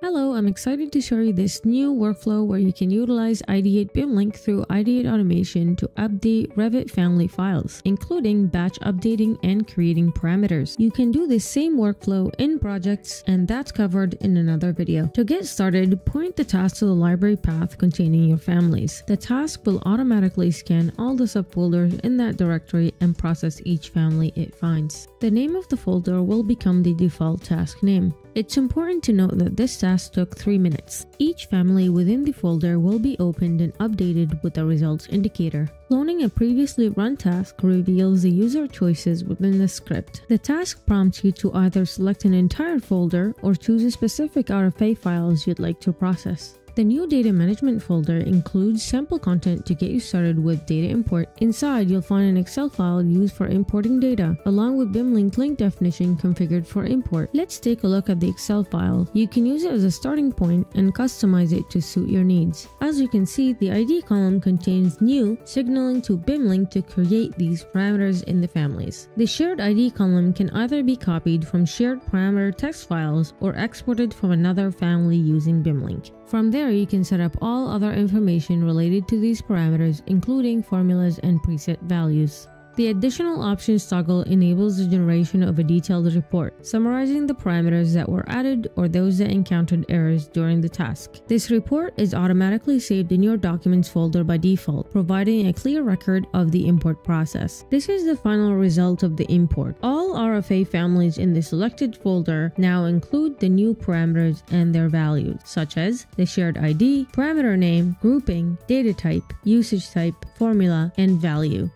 Hello, I'm excited to show you this new workflow where you can utilize Ideate Bimlink through Ideate Automation to update Revit family files, including batch updating and creating parameters. You can do this same workflow in projects, and that's covered in another video. To get started, point the task to the library path containing your families. The task will automatically scan all the subfolders in that directory and process each family it finds. The name of the folder will become the default task name. It's important to note that this task took 3 minutes. Each family within the folder will be opened and updated with a results indicator. Cloning a previously run task reveals the user choices within the script. The task prompts you to either select an entire folder or choose a specific RFA files you'd like to process. The new data management folder includes sample content to get you started with data import. Inside, you'll find an Excel file used for importing data, along with Bimlink link definition configured for import. Let's take a look at the Excel file. You can use it as a starting point and customize it to suit your needs. As you can see, the ID column contains new, signaling to Bimlink to create these parameters in the families. The shared ID column can either be copied from shared parameter text files or exported from another family using Bimlink. From there, you can set up all other information related to these parameters, including formulas and preset values. The additional options toggle enables the generation of a detailed report, summarizing the parameters that were added or those that encountered errors during the task. This report is automatically saved in your Documents folder by default, providing a clear record of the import process. This is the final result of the import. All RFA families in the selected folder now include the new parameters and their values, such as the shared ID, parameter name, grouping, data type, usage type, formula, and value.